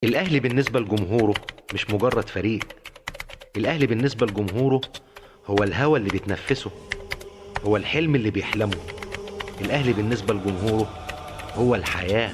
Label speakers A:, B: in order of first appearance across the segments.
A: الأهلي بالنسبة لجمهوره مش مجرد فريق. الأهلي بالنسبة لجمهوره هو الهوى اللي بيتنفسه، هو الحلم اللي بيحلمه. الأهلي بالنسبة لجمهوره هو الحياة.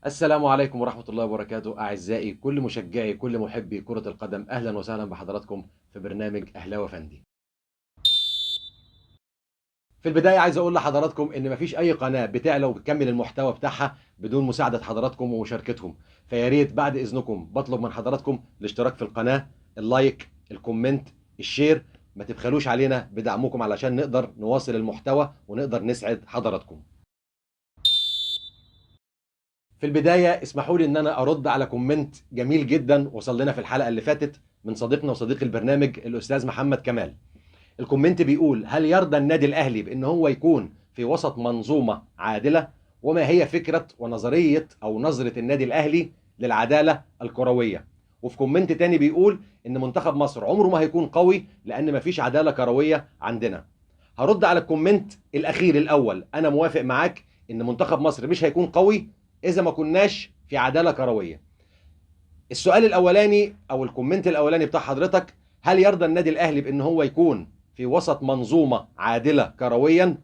B: السلام عليكم ورحمة الله وبركاته. أعزائي كل مشجعي كل محبي كرة القدم، أهلا وسهلا بحضراتكم في برنامج أهلاوي فندي. في البداية عايز أقول لحضراتكم إن مفيش أي قناة بتعلى وبتكمل المحتوى بتاعها بدون مساعدة حضراتكم ومشاركتهم، فيا ريت بعد إذنكم بطلب من حضراتكم الاشتراك في القناة، اللايك، الكومنت، الشير. ما تبخلوش علينا بدعمكم علشان نقدر نواصل المحتوى ونقدر نسعد حضراتكم. في البداية اسمحوا لي ان انا ارد على كومنت جميل جدا وصل لنا في الحلقة اللي فاتت من صديقنا وصديق البرنامج الاستاذ محمد كمال. الكومنت بيقول: هل يرضى النادي الاهلي بان هو يكون في وسط منظومة عادلة؟ وما هي فكرة ونظرية او نظرة النادي الاهلي للعدالة الكروية؟ وفي كومنت تاني بيقول ان منتخب مصر عمره ما هيكون قوي لان مفيش عدالة كروية عندنا. هرد على الكومنت الاخير الاول. انا موافق معاك ان منتخب مصر مش هيكون قوي اذا ما كناش في عداله كرويه. السؤال الاولاني او الكومنت الاولاني بتاع حضرتك: هل يرضى النادي الاهلي بان هو يكون في وسط منظومه عادله كرويا؟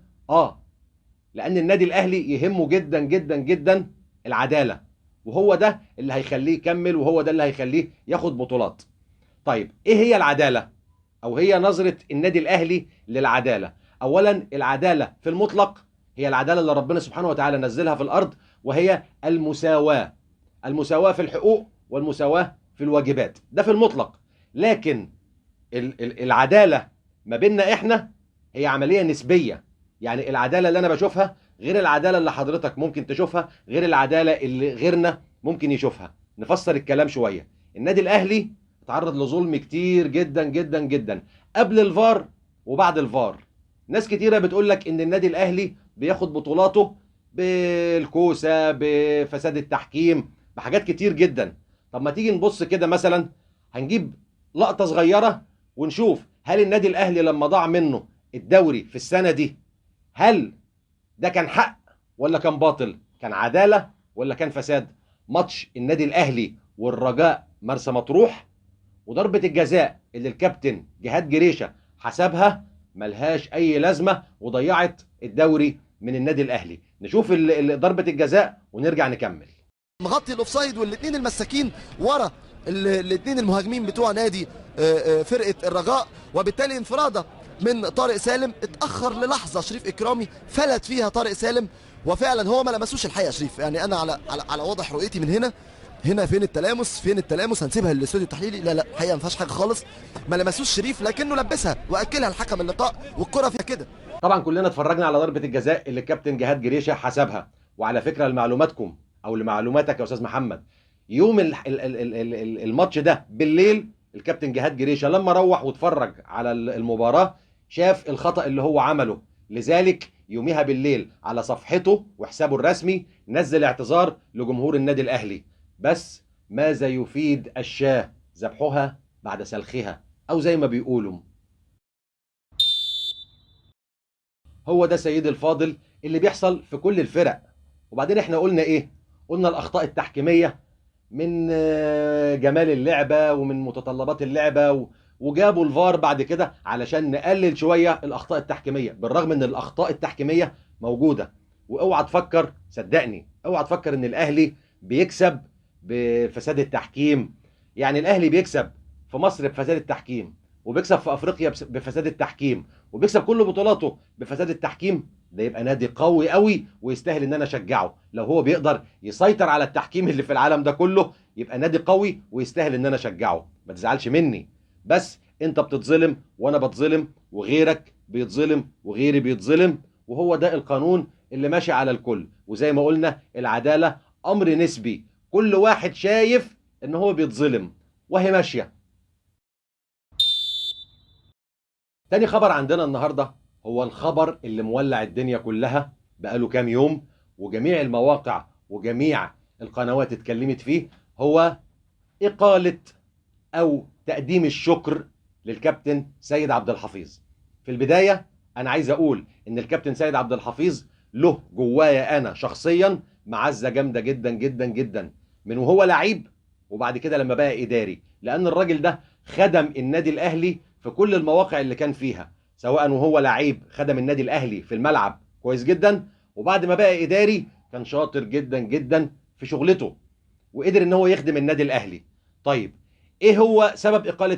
B: لان النادي الاهلي يهمه جدا جدا جدا العداله، وهو ده اللي هيخليه يكمل، وهو ده اللي هيخليه ياخد بطولات. طيب ايه هي العداله، او هي نظره النادي الاهلي للعداله؟ اولا، العداله في المطلق هي العداله اللي ربنا سبحانه وتعالى نزلها في الارض، وهي المساواه. المساواه في الحقوق والمساواه في الواجبات، ده في المطلق. لكن العداله ما بيننا احنا هي عمليه نسبيه. يعني العداله اللي انا بشوفها غير العداله اللي حضرتك ممكن تشوفها، غير العداله اللي غيرنا ممكن يشوفها. نفسر الكلام شويه. النادي الاهلي تعرض لظلم كتير جدا جدا جدا قبل الفار وبعد الفار. ناس كتيره بتقول لك ان النادي الاهلي بياخد بطولاته بالكوسه، بفساد التحكيم، بحاجات كتير جدا. طب ما تيجي نبص كده مثلا، هنجيب لقطه صغيره ونشوف هل النادي الاهلي لما ضاع منه الدوري في السنه دي، هل ده كان حق ولا كان باطل؟ كان عداله ولا كان فساد؟ ماتش النادي الاهلي والرجاء مرسى مطروح، وضربه الجزاء اللي الكابتن جهاد جريشه حسبها ملهاش اي لازمه وضيعت الدوري من النادي الاهلي. نشوف ضربه الجزاء ونرجع نكمل.
C: مغطي الاوفسايد والاثنين المساكين ورا الاثنين المهاجمين بتوع نادي فرقه الرجاء، وبالتالي انفراده من طارق سالم اتاخر للحظه شريف اكرامي فلت فيها طارق سالم، وفعلا هو ما لمسوش الحقيقه شريف. يعني انا على واضح رؤيتي من هنا فين التلامس؟ فين التلامس؟ هنسيبها للاستوديو التحليلي. لا الحقيقه ما فيهاش حاجه خالص، ما لمسوش شريف لكنه لبسها واكلها الحكم اللقاء، والكره فيها كده.
B: طبعا كلنا اتفرجنا على ضربه الجزاء اللي الكابتن جهاد جريشه حسبها. وعلى فكره لمعلوماتكم او لمعلوماتك يا استاذ محمد، يوم الماتش ده بالليل الكابتن جهاد جريشه لما روح واتفرج على المباراه شاف الخطأ اللي هو عمله. لذلك يوميها بالليل على صفحته وحسابه الرسمي نزل اعتذار لجمهور النادي الاهلي. بس ماذا يفيد الشاة ذبحها بعد سلخها، او زي ما بيقولوا. هو ده سيدي الفاضل اللي بيحصل في كل الفرق. وبعدين احنا قلنا ايه؟ قلنا الاخطاء التحكيميه من جمال اللعبه ومن متطلبات اللعبه وجابوا الفار بعد كده علشان نقلل شويه الاخطاء التحكيميه، بالرغم ان الاخطاء التحكيميه موجوده. واوعى تفكر، صدقني اوعى تفكر ان الاهلي بيكسب بفساد التحكيم. يعني الاهلي بيكسب في مصر بفساد التحكيم، وبيكسب في افريقيا بفساد التحكيم، وبيكسب كل بطولاته بفساد التحكيم. ده يبقى نادي قوي قوي ويستاهل ان انا اشجعه. لو هو بيقدر يسيطر على التحكيم اللي في العالم ده كله يبقى نادي قوي ويستاهل ان انا اشجعه. ما تزعلش مني، بس انت بتتظلم وانا بتظلم وغيرك بيتظلم وغيري بيتظلم، وهو ده القانون اللي ماشي على الكل. وزي ما قلنا العدالة امر نسبي، كل واحد شايف ان هو بيتظلم وهي ماشية. تاني خبر عندنا النهارده هو الخبر اللي مولع الدنيا كلها بقاله كام يوم، وجميع المواقع وجميع القنوات اتكلمت فيه، هو إقالة أو تقديم الشكر للكابتن سيد عبد الحفيظ. في البداية أنا عايز أقول إن الكابتن سيد عبد الحفيظ له جوايا أنا شخصيا معزة جامدة جدا جدا جدا من وهو لعيب، وبعد كده لما بقى إداري، لأن الراجل ده خدم النادي الأهلي في كل المواقع اللي كان فيها، سواء وهو لعيب خدم النادي الأهلي في الملعب كويس جدا، وبعد ما بقى إداري كان شاطر جدا جدا في شغلته وقدر ان هو يخدم النادي الاهلي. طيب ايه هو سبب اقاله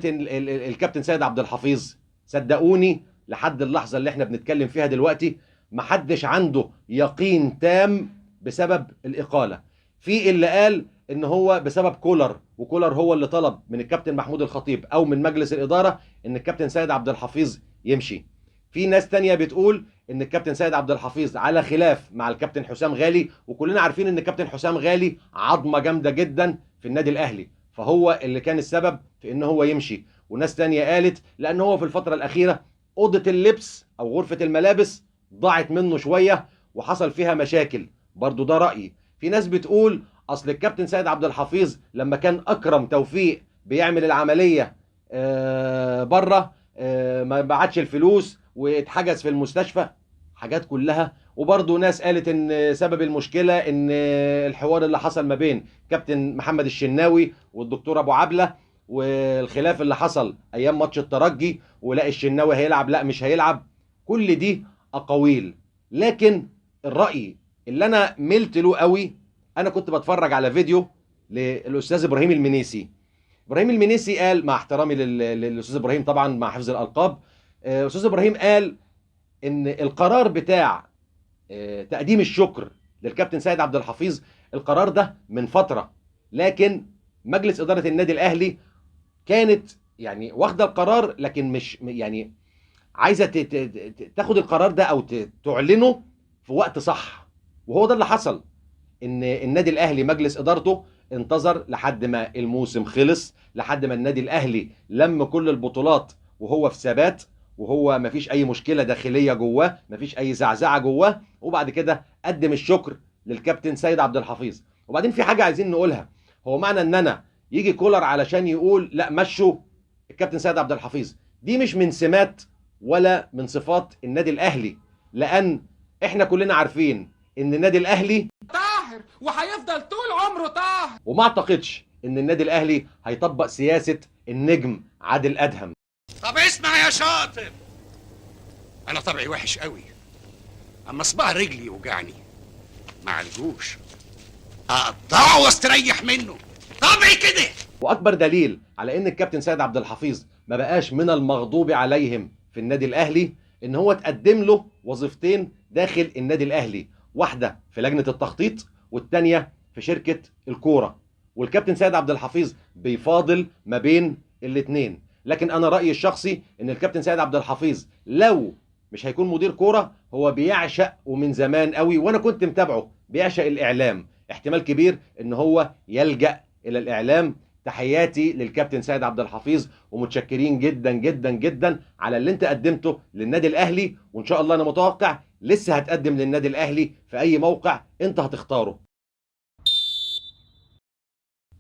B: الكابتن سيد عبد الحفيظ؟ صدقوني لحد اللحظه اللي احنا بنتكلم فيها دلوقتي محدش عنده يقين تام بسبب الاقاله. في اللي قال ان هو بسبب كولر، وكولر هو اللي طلب من الكابتن محمود الخطيب او من مجلس الاداره ان الكابتن سيد عبد الحفيظ يمشي. في ناس تانية بتقول ان الكابتن سيد عبد الحفيظ على خلاف مع الكابتن حسام غالي، وكلنا عارفين ان الكابتن حسام غالي عظمه جامده جدا في النادي الاهلي، فهو اللي كان السبب في ان هو يمشي. وناس تانية قالت لان هو في الفتره الاخيره اوضه اللبس او غرفه الملابس ضاعت منه شويه وحصل فيها مشاكل، برضو ده رايي. في ناس بتقول اصل الكابتن سيد عبد الحفيظ لما كان اكرم توفيق بيعمل العمليه بره ما بعتش الفلوس واتحجز في المستشفى، حاجات كلها. وبرضه ناس قالت ان سبب المشكله ان الحوار اللي حصل ما بين كابتن محمد الشناوي والدكتور ابو عبله، والخلاف اللي حصل ايام ماتش الترجي، ولا الشناوي هيلعب لا مش هيلعب. كل دي اقاويل، لكن الراي اللي انا ملت له قوي، انا كنت بتفرج على فيديو للاستاذ ابراهيم المنيسي. ابراهيم المنيسي قال، مع احترامي للاستاذ ابراهيم طبعا مع حفظ الالقاب، استاذ ابراهيم قال ان القرار بتاع تقديم الشكر للكابتن سيد عبد الحفيظ، القرار ده من فتره، لكن مجلس اداره النادي الاهلي كانت يعني واخده القرار، لكن مش يعني عايزه تاخد القرار ده او تعلنه في وقت صح. وهو ده اللي حصل، ان النادي الاهلي مجلس ادارته انتظر لحد ما الموسم خلص، لحد ما النادي الاهلي لم كل البطولات وهو في ثبات، وهو مفيش اي مشكله داخليه جواه، مفيش اي زعزعه جواه، وبعد كده قدم الشكر للكابتن سيد عبد الحفيظ. وبعدين في حاجه عايزين نقولها، هو معنى ان انا يجي كولر علشان يقول لا مشوا الكابتن سيد عبد الحفيظ، دي مش من سمات ولا من صفات النادي الاهلي، لان احنا كلنا عارفين ان النادي الاهلي
D: طاهر وهيفضل طول عمره طاهر.
B: وما اعتقدش ان النادي الاهلي هيطبق سياسه النجم عادل ادهم.
D: طب اسمع يا شاطر، انا طبعي وحش قوي، اما صباع رجلي يوجعني ما عالجوش اقطعه واستريح منه، طبعي كده.
B: واكبر دليل على ان الكابتن سيد عبد الحفيظ ما بقاش من المغضوب عليهم في النادي الاهلي، ان هو تقدم له وظيفتين داخل النادي الاهلي، واحده في لجنه التخطيط والتانيه في شركه الكوره، والكابتن سيد عبد الحفيظ بيفاضل ما بين الاثنين. لكن انا رايي الشخصي ان الكابتن سيد عبد الحفيظ لو مش هيكون مدير كوره، هو بيعشق ومن زمان قوي، وانا كنت متابعه، بيعشق الاعلام، احتمال كبير ان هو يلجأ الى الاعلام. تحياتي للكابتن سيد عبد الحفيظ، ومتشكرين جدا جدا جدا على اللي انت قدمته للنادي الاهلي، وان شاء الله انا متوقع لسه هتقدم للنادي الاهلي في اي موقع انت هتختاره.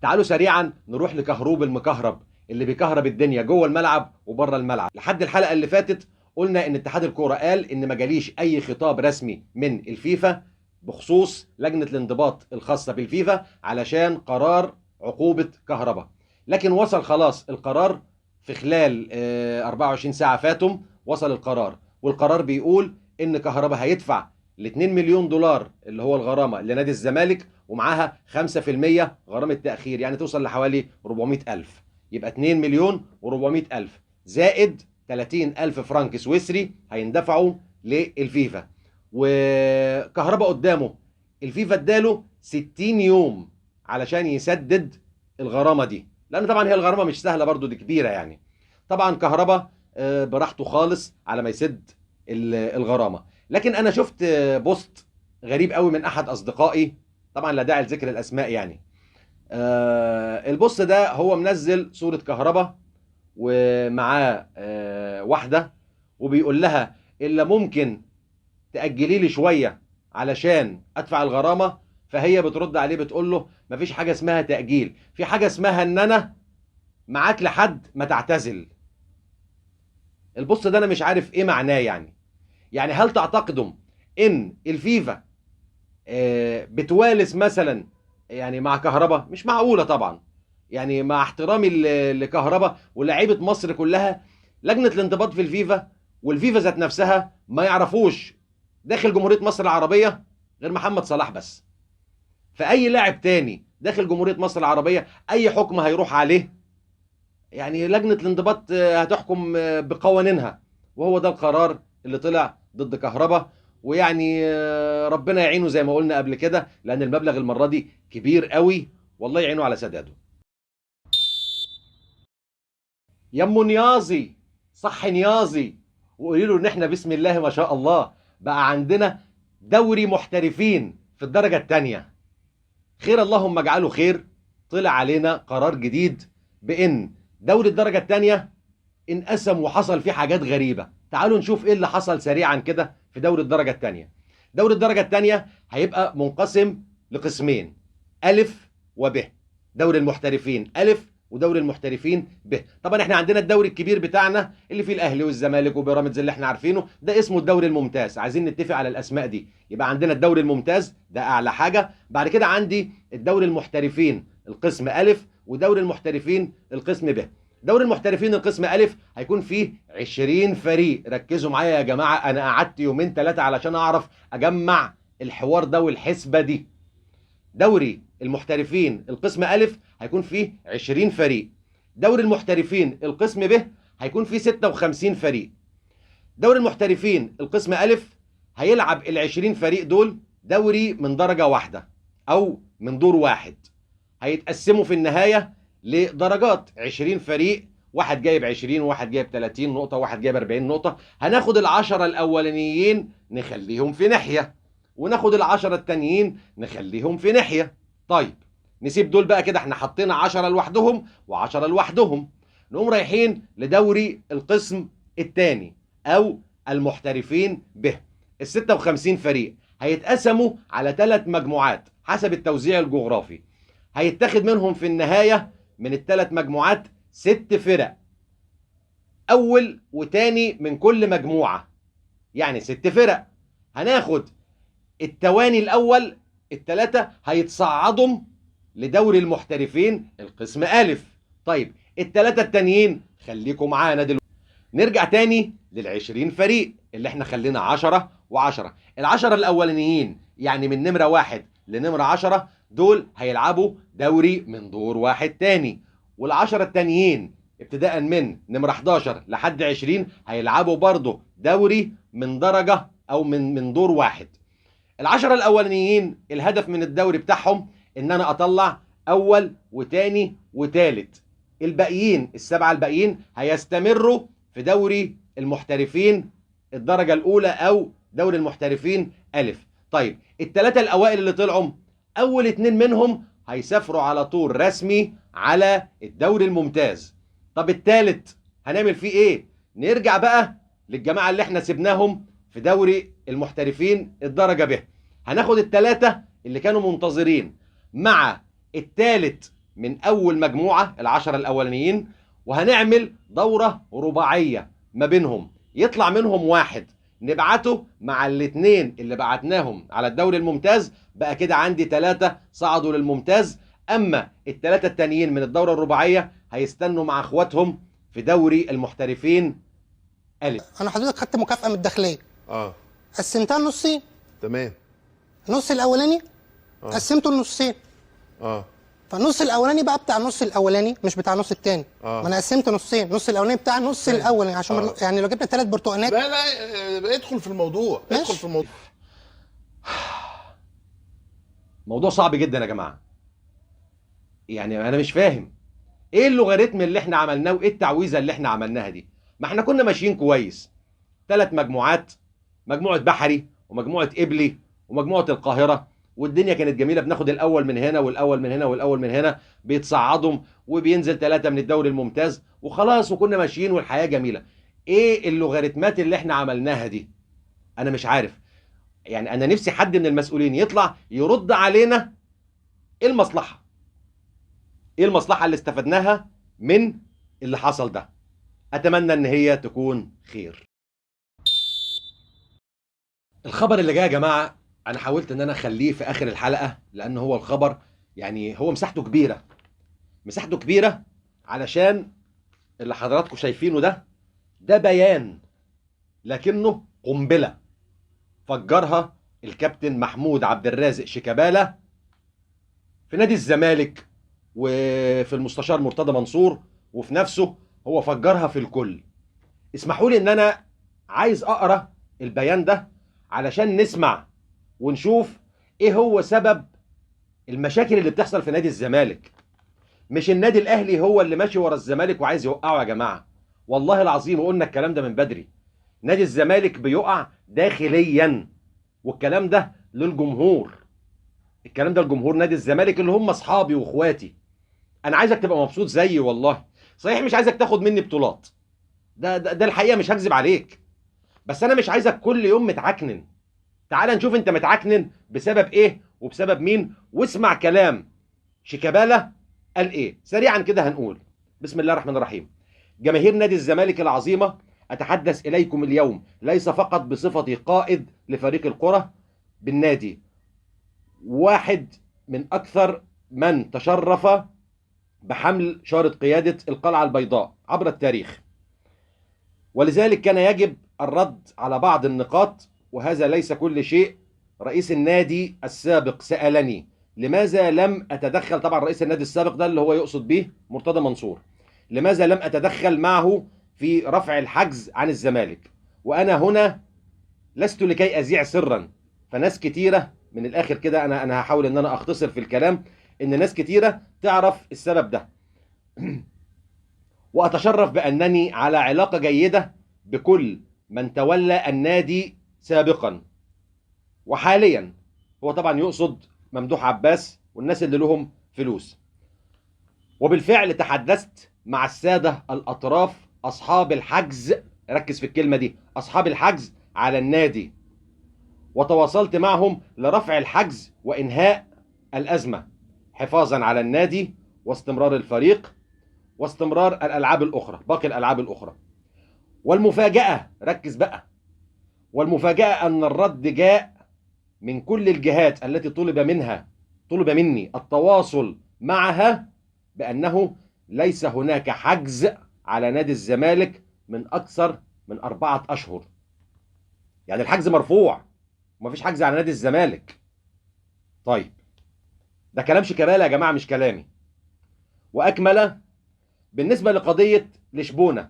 B: تعالوا سريعا نروح لكهروب المكهرب اللي بيكهرب الدنيا جوه الملعب وبره الملعب. لحد الحلقه اللي فاتت قلنا ان اتحاد الكوره قال ان ما جاليش اي خطاب رسمي من الفيفا بخصوص لجنه الانضباط الخاصه بالفيفا علشان قرار عقوبه كهربا، لكن وصل خلاص القرار في خلال 24 ساعه فاتهم، وصل القرار، والقرار بيقول ان كهربا هيدفع ال 2 مليون دولار اللي هو الغرامه لنادي الزمالك، ومعاها 5% غرامه تاخير، يعني توصل لحوالي 400,000، يبقى 2 مليون و400,000 زائد 30,000 فرنك سويسري هيندفعوا للفيفا. وكهربا قدامه الفيفا اداله 60 يوم علشان يسدد الغرامه دي، لان طبعا هي الغرامه مش سهله برضو، دي كبيره يعني. طبعا كهربا براحته خالص على ما يسد الغرامه. لكن انا شفت بوست غريب قوي من احد اصدقائي، طبعا لا داعي لذكر الاسماء يعني. البوست ده هو منزل صوره كهربا ومعاه واحده، وبيقول لها الا ممكن تاجلي لي شويه علشان ادفع الغرامه. فهي بترد عليه بتقول له مفيش حاجه اسمها تاجيل، في حاجه اسمها ان انا معاك لحد ما تعتزل. البص ده انا مش عارف ايه معناه. يعني هل تعتقدوا ان الفيفا بتوالس مثلا يعني مع كهربا؟ مش معقوله طبعا. يعني مع احترامي لكهربا ولاعيبه مصر كلها، لجنه الانضباط في الفيفا والفيفا ذات نفسها ما يعرفوش داخل جمهوريه مصر العربيه غير محمد صلاح بس. فاي لاعب تاني داخل جمهوريه مصر العربيه اي حكم هيروح عليه. يعني لجنه الانضباط هتحكم بقوانينها، وهو ده القرار اللي طلع ضد كهربا. ويعني ربنا يعينه زي ما قلنا قبل كده، لان المبلغ المره دي كبير قوي، والله يعينه على سداده. يا ام نيازي، صح نيازي، وقولي له ان احنا بسم الله ما شاء الله بقى عندنا دوري محترفين في الدرجه الثانيه. خير اللهم اجعله خير. طلع علينا قرار جديد بان دوري الدرجه الثانيه انقسم وحصل فيه حاجات غريبه. تعالوا نشوف ايه اللي حصل سريعا كده في دوري الدرجه الثانيه. دوري الدرجه الثانيه هيبقى منقسم لقسمين، الف وب. دوري المحترفين الف ودوري المحترفين ب. طبعا احنا عندنا الدوري الكبير بتاعنا اللي فيه الاهلي والزمالك وبيراميدز اللي احنا عارفينه، ده اسمه الدوري الممتاز. عايزين نتفق على الاسماء دي. يبقى عندنا الدوري الممتاز ده اعلى حاجه. بعد كده عندي الدوري المحترفين القسم الف، ودوري المحترفين القسم ب. دوري المحترفين القسم ألف هيكون فيه 20 فريق. ركزوا معايا يا جماعة، أنا قعدت يومين 3 علشان أعرف أجمع الحوار ده والحسبة دي. دوري المحترفين القسم ألف هيكون فيه 20 فريق. دوري المحترفين القسم ب هيكون فيه 56 فريق. دوري المحترفين القسم ألف هيلعب ال20 فريق دول دوري من درجة واحدة أو من دور واحد. هيتقسموا في النهاية لدرجات، 20 فريق، واحد جايب 20 وواحد جايب 30 نقطة وواحد جايب 40 نقطة. هناخد ال10 الأولانيين نخليهم في ناحية، وناخد ال10 التانيين نخليهم في ناحية. طيب نسيب دول بقى كده، احنا حطينا 10 لوحدهم و10 لوحدهم. نقوم رايحين لدوري القسم الثاني أو المحترفين به. ال 56 فريق هيتقسموا على 3 مجموعات حسب التوزيع الجغرافي. هيتاخد منهم في النهاية من ال3 مجموعات 6 فرق، أول وتاني من كل مجموعة، يعني 6 فرق. هناخد التواني الأول ال3 هيتصعدوا لدوري المحترفين القسم ألف. طيب ال3 التانيين خليكم معانا دلوقتي. نرجع تاني لل20 فريق اللي احنا خلينا 10 و10. ال10 الأولانيين يعني من نمرة 1 لنمرة 10 دول هيلعبوا دوري من دور واحد تاني. وال10 التانيين ابتداء من نمرة 11 لحد 20 هيلعبوا برضه دوري من درجة أو من دور واحد. ال10 الأولانيين الهدف من الدوري بتاعهم إن أنا أطلع أول وتاني وتالت. الباقيين ال7 الباقيين هيستمروا في دوري المحترفين الدرجة الأولى أو دوري المحترفين ألف. طيب ال3 الأوائل اللي طلعوا أول 2 منهم هيسافروا على طول رسمي على الدوري الممتاز. طب الثالث هنعمل فيه إيه؟ نرجع بقى للجماعة اللي احنا سبناهم في دوري المحترفين الدرجة ب. هناخد ال3 اللي كانوا منتظرين مع الثالث من أول مجموعة ال10 الأولانيين، وهنعمل دورة رباعية ما بينهم. يطلع منهم واحد نبعته مع الاثنين اللي بعتناهم على الدوري الممتاز. بقى كده عندي 3 صعدوا للممتاز. اما ال3 التانيين من الدورة الرباعية هيستنوا مع اخواتهم في دوري المحترفين ألف.
E: انا حضرتك خدت مكافأة من الداخلية، قسمتها نصين.
F: تمام.
E: النص الاولاني قسمته لنصين. فالنص الاولاني بقى بتاع النص الاولاني مش بتاع النص الثاني. ما انا قسمت نصين، النص الاولاني بتاع النص الاولاني عشان يعني لو جبنا 3 برتقانات.
F: لا ادخل في الموضوع.
E: ماشي.
F: ادخل في الموضوع.
B: موضوع صعب جدا يا جماعة. يعني انا مش فاهم ايه اللوغاريتم اللي احنا عملناه وايه التعويذة اللي احنا عملناها دي. ما احنا كنا ماشيين كويس، 3 مجموعات، مجموعة بحري ومجموعة قبلي ومجموعة القاهرة، والدنيا كانت جميلة. بناخد الأول من هنا والأول من هنا والأول من هنا، بيتصعدوا وبينزل 3 من الدوري الممتاز وخلاص، وكنا ماشيين والحياة جميلة. ايه اللوغاريتمات اللي احنا عملناها دي؟ انا مش عارف. يعني انا نفسي حد من المسؤولين يطلع يرد علينا ايه المصلحة، ايه المصلحة اللي استفدناها من اللي حصل ده. اتمنى ان هي تكون خير. الخبر اللي جاي يا جماعة انا حاولت ان انا اخليه في اخر الحلقة، لان هو الخبر يعني هو مساحته كبيرة، مساحته كبيرة علشان اللي حضراتكم شايفينه ده بيان لكنه قنبلة فجرها الكابتن محمود عبد الرازق شيكابالا في نادي الزمالك وفي المستشار مرتضى منصور وفي نفسه، هو فجرها في الكل. اسمحوا لي ان انا عايز اقرا البيان ده علشان نسمع ونشوف ايه هو سبب المشاكل اللي بتحصل في نادي الزمالك. مش النادي الاهلي هو اللي ماشي ورا الزمالك وعايز يوقعه يا جماعه، والله العظيم وقلنا الكلام ده من بدري. نادي الزمالك بيقع داخليا، والكلام ده للجمهور، الكلام ده لجمهور نادي الزمالك اللي هم اصحابي واخواتي. انا عايزك تبقى مبسوط زيي والله، صحيح مش عايزك تاخد مني بطولات، ده الحقيقه مش هكذب عليك، بس انا مش عايزك كل يوم متعكنن. تعال نشوف انت متعكنن بسبب ايه وبسبب مين، واسمع كلام شيكابالا قال ايه. سريعا كده هنقول بسم الله الرحمن الرحيم. جماهير نادي الزمالك العظيمة، أتحدث إليكم اليوم ليس فقط بصفتي قائد لفريق الكرة بالنادي، واحد من أكثر من تشرف بحمل شارة قيادة القلعة البيضاء عبر التاريخ، ولذلك كان يجب الرد على بعض النقاط، وهذا ليس كل شيء. رئيس النادي السابق سألني لماذا لم أتدخل، طبعا رئيس النادي السابق ده اللي هو يقصد به مرتضى منصور، لماذا لم أتدخل معه في رفع الحجز عن الزمالك. وأنا هنا لست لكي أذيع سرا، فناس كتيرة من الآخر كده، أنا هحاول أن أنا أختصر في الكلام، إن ناس كتيرة تعرف السبب ده. وأتشرف بأنني على علاقة جيدة بكل من تولى النادي سابقا وحاليا. هو طبعا يقصد ممدوح عباس والناس اللي لهم فلوس. وبالفعل تحدثت مع السادة الأطراف أصحاب الحجز، ركز في الكلمة دي، أصحاب الحجز على النادي، وتواصلت معهم لرفع الحجز وإنهاء الأزمة حفاظا على النادي واستمرار الفريق واستمرار الألعاب الأخرى، باقي الألعاب الأخرى. والمفاجأة، ركز بقى، والمفاجأة أن الرد جاء من كل الجهات التي طلب مني التواصل معها بأنه ليس هناك حجز على نادي الزمالك من أكثر من 4 أشهر. يعني الحجز مرفوع ومفيش حجز على نادي الزمالك. طيب ده كلام شيكابالا يا جماعة مش كلامي. وأكمل بالنسبة لقضية لشبونة،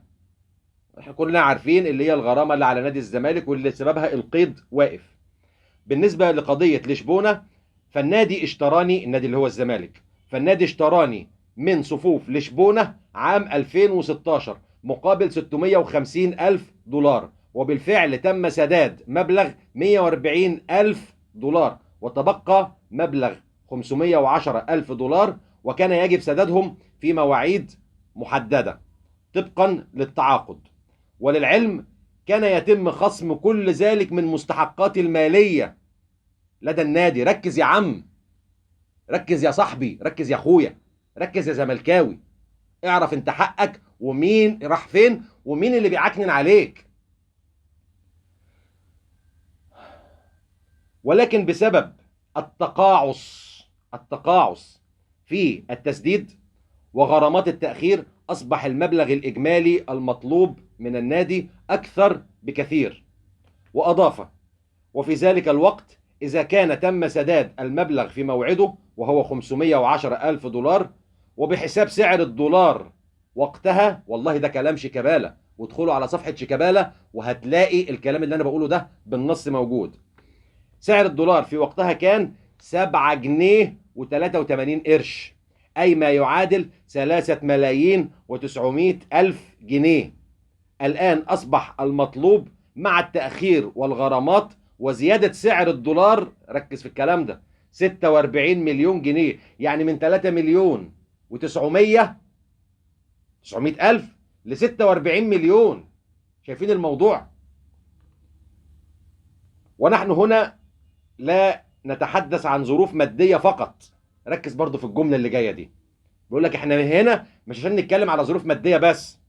B: احنا كلنا عارفين اللي هي الغرامة اللي على نادي الزمالك واللي سببها القيد واقف. بالنسبة لقضية لشبونة، فالنادي اشتراني، النادي اللي هو الزمالك، فالنادي اشتراني من صفوف لشبونة عام 2016 مقابل 650 ألف دولار، وبالفعل تم سداد مبلغ 140 ألف دولار وتبقى مبلغ 510 ألف دولار، وكان يجب سدادهم في مواعيد محددة طبقا للتعاقد. وللعلم كان يتم خصم كل ذلك من مستحقات المالية لدى النادي. ركز يا عم، ركز يا صاحبي، ركز يا اخويا، ركز يا زملكاوي، اعرف انت حقك ومين راح فين ومين اللي بيعكنن عليك. ولكن بسبب التقاعس في التسديد وغرامات التأخير أصبح المبلغ الإجمالي المطلوب من النادي أكثر بكثير. وأضاف: وفي ذلك الوقت إذا كان تم سداد المبلغ في موعده وهو 510 ألف دولار، وبحساب سعر الدولار وقتها، والله ده كلام شيكابالا، وادخلوا على صفحة شيكابالا وهتلاقي الكلام اللي أنا بقوله ده بالنص موجود. سعر الدولار في وقتها كان 7 جنيه و83 قرش، أي ما يعادل 3 ملايين و900 ألف جنيه. الآن أصبح المطلوب مع التأخير والغرامات وزيادة سعر الدولار، ركز في الكلام ده، 46 مليون جنيه، يعني من 3 مليون و900 ألف ل 46 مليون. شايفين الموضوع؟ ونحن هنا لا نتحدث عن ظروف مادية فقط. ركز برضو في الجملة اللي جاية دي. بيقول لك احنا هنا مش عشان نتكلم على ظروف مادية بس.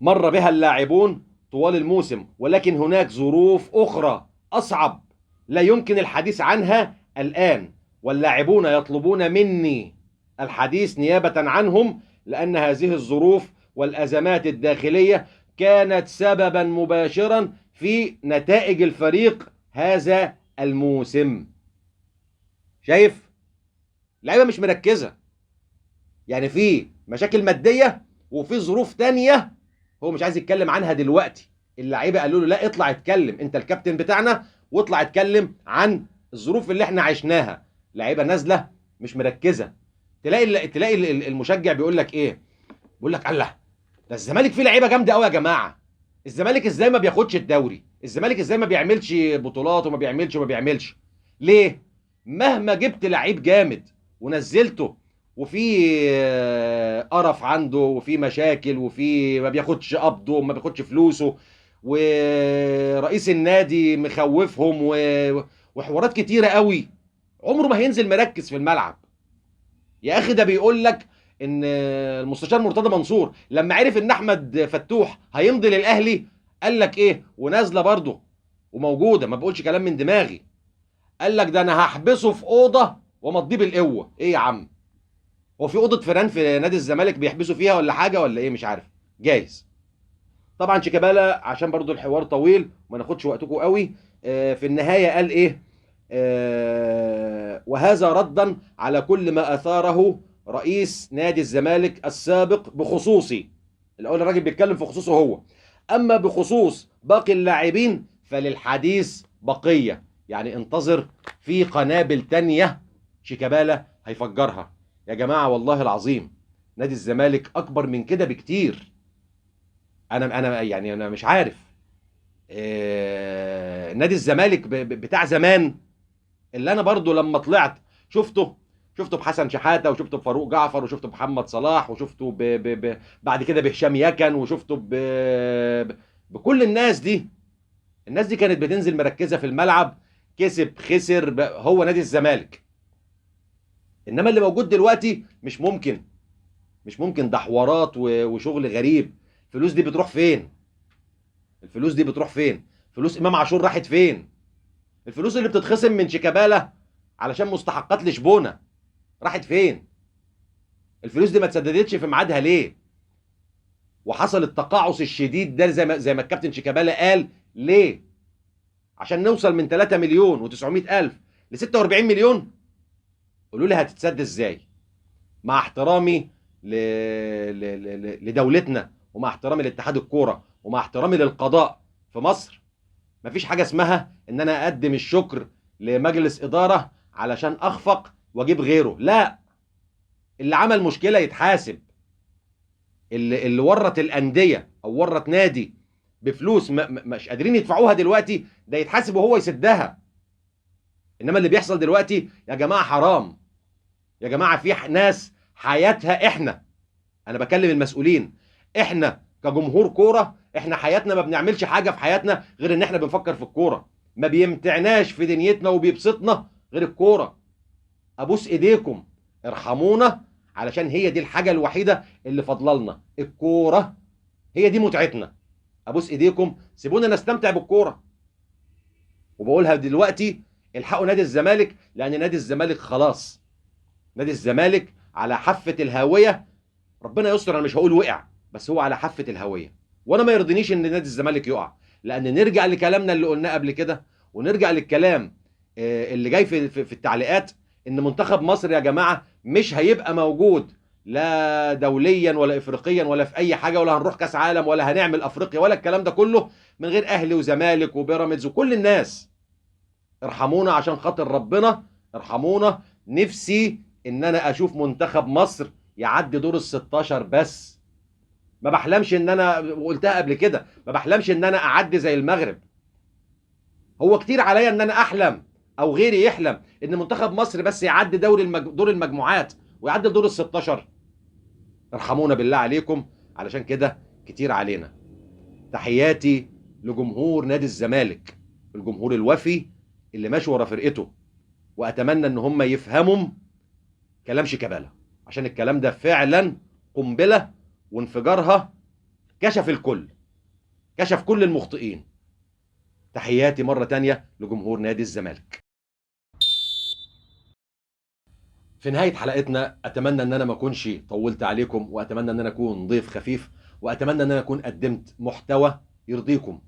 B: مر بها اللاعبون طوال الموسم، ولكن هناك ظروف أخرى أصعب لا يمكن الحديث عنها الآن، واللاعبون يطلبون مني الحديث نيابة عنهم، لأن هذه الظروف والأزمات الداخلية كانت سببا مباشرا في نتائج الفريق هذا الموسم. شايف؟ اللعيبة مش مركزة، يعني في مشاكل مادية وفي ظروف تانية هو مش عايز يتكلم عنها دلوقتي. اللعيبة قالوا له لا، اطلع اتكلم، انت الكابتن بتاعنا واطلع اتكلم عن الظروف اللي احنا عشناها. لعيبة نازلة مش مركزة. تلاقي المشجع بيقول لك ايه؟ بيقول لك الله، ده الزمالك فيه لعيبة جامدة قوي يا جماعة. الزمالك ازاي ما بياخدش الدوري؟ الزمالك ازاي ما بيعملش بطولات وما بيعملش؟ ليه؟ مهما جبت لعيب جامد ونزلته وفي قرف عنده وفي مشاكل وفي ما بياخدش قبضه وما بياخدش فلوسه ورئيس النادي مخوفهم وحوارات كتيرة قوي، عمره ما هينزل مركز في الملعب. يا اخي ده بيقول لك ان المستشار مرتضى منصور لما عرف ان احمد فتوح هيمضي للاهلي قال لك ايه؟ ونازله برضه وموجوده، ما بقولش كلام من دماغي. قال لك ده انا هحبسه في اوضه ومضيه بالقوه. ايه يا عم؟ هو في اوضه فيران في نادي الزمالك بيحبسوا فيها ولا حاجه ولا ايه؟ مش عارف، جايز. طبعا شيكابالا عشان برضو الحوار طويل وما ناخدش وقتكم قوي، في النهايه قال ايه؟ وهذا ردا على كل ما اثاره رئيس نادي الزمالك السابق بخصوصي. الاول الراجل بيتكلم في خصوصه هو، اما بخصوص باقي اللاعبين فللحديث بقيه. يعني انتظر في قنابل تانية شيكابالا هيفجرها. يا جماعة والله العظيم نادي الزمالك أكبر من كده بكتير. أنا مش عارف. نادي الزمالك بتاع زمان، اللي أنا برضو لما طلعت شفته بحسن شحاتة، وشفته بفاروق جعفر، وشفته بمحمد صلاح، وشفته بعد كده بهشام يكن، وشفته بكل الناس دي. الناس دي كانت بتنزل مركزة في الملعب، كسب خسر هو نادي الزمالك. انما اللي موجود دلوقتي مش ممكن، ده حوارات وشغل غريب. الفلوس دي بتروح فين؟ فلوس امام عاشور راحت فين؟ الفلوس اللي بتتخصم من شيكابالا علشان مستحقات لشبونه راحت فين؟ الفلوس دي ما اتسددتش في ميعادها ليه؟ وحصل التقاعس الشديد ده زي ما الكابتن شيكابالا قال ليه؟ عشان نوصل من 3 مليون و900 الف ل 46 مليون. قولوا لي هتتسد ازاي؟ مع احترامي لدولتنا، ومع احترامي لاتحاد الكوره، ومع احترامي للقضاء في مصر، مفيش حاجه اسمها ان انا اقدم الشكر لمجلس اداره علشان اخفق واجيب غيره. لا، اللي عمل مشكله يتحاسب. اللي ورط الانديه او ورط نادي بفلوس مش قادرين يدفعوها دلوقتي، ده يتحاسب وهو يسدها. انما اللي بيحصل دلوقتي يا جماعه حرام. يا جماعه في ناس حياتها، انا بكلم المسؤولين، احنا كجمهور كوره، احنا حياتنا ما بنعملش حاجه في حياتنا غير ان احنا بنفكر في الكوره. ما بيمتعناش في دنيتنا وبيبسطنا غير الكوره. ابوس ايديكم ارحمونا، علشان هي دي الحاجه الوحيده اللي فاضله. الكوره هي دي متعتنا. ابوس ايديكم سيبونا نستمتع بالكوره. وبقولها دلوقتي، الحقوا نادي الزمالك، لان نادي الزمالك خلاص، نادي الزمالك على حافه الهاويه. ربنا يستر، انا مش هقول وقع، بس هو على حافه الهاويه. وانا ما يرضينيش ان نادي الزمالك يقع، لان نرجع لكلامنا اللي قلناه قبل كده، ونرجع للكلام اللي جاي في التعليقات، ان منتخب مصر يا جماعه مش هيبقى موجود لا دوليا ولا افريقيا ولا في اي حاجه، ولا هنروح كاس عالم ولا هنعمل افريقيا ولا الكلام ده كله من غير اهلي وزمالك وبيراميدز وكل الناس. ارحمونا عشان خاطر ربنا، ارحمونا. نفسي ان انا اشوف منتخب مصر يعدي دور ال16 بس. ما بحلمش ان انا، وقلتها قبل كده، ما بحلمش ان انا اعدي زي المغرب. هو كتير عليا ان انا احلم او غيري يحلم ان منتخب مصر بس يعدي دور المجموعات ويعدي دور ال16. ارحمونا بالله عليكم، علشان كده كتير علينا. تحياتي لجمهور نادي الزمالك، الجمهور الوفي اللي ماشي ورا فرقته، واتمنى ان هم يفهموا كلام شيكابالا، عشان الكلام ده فعلا قنبله، وانفجارها كشف الكل، كشف كل المخطئين. تحياتي مرة تانية لجمهور نادي الزمالك. في نهاية حلقتنا أتمنى أن أنا ما أكونش طولت عليكم، وأتمنى أن أنا أكون ضيف خفيف، وأتمنى أن أنا أكون قدمت محتوى يرضيكم.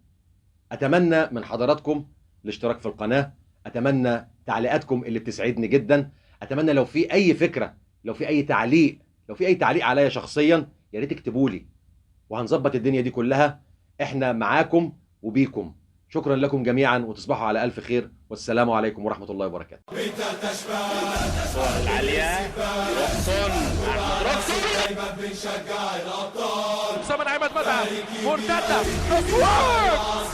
B: أتمنى من حضراتكم الاشتراك في القناة، أتمنى تعليقاتكم اللي بتسعدني جدا، أتمنى لو في أي فكرة، لو في أي تعليق عليا شخصيا، يا ريت اكتبوا لي وهنظبط الدنيا دي كلها. احنا معاكم وبيكم. شكرا لكم جميعا، وتصبحوا على ألف خير، والسلام عليكم ورحمة الله وبركاته.
G: العالية روكسون
H: دايما بنشجع الأبطال. أسامة عماد متعب مرتدة تصوير،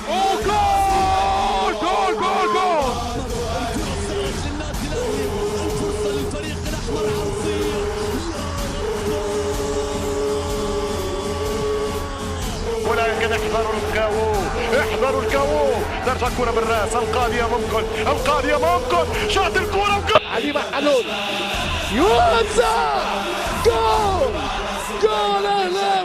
H: وجول جول جول جول. الفرصة للفريق الأحمر عرضية. ولكن احذروا الكاو، احذروا الكاو. ترجع الكرة بالراس، القاضية ممكن، شاط الكرة علي محلول يوزع، جول أهلي.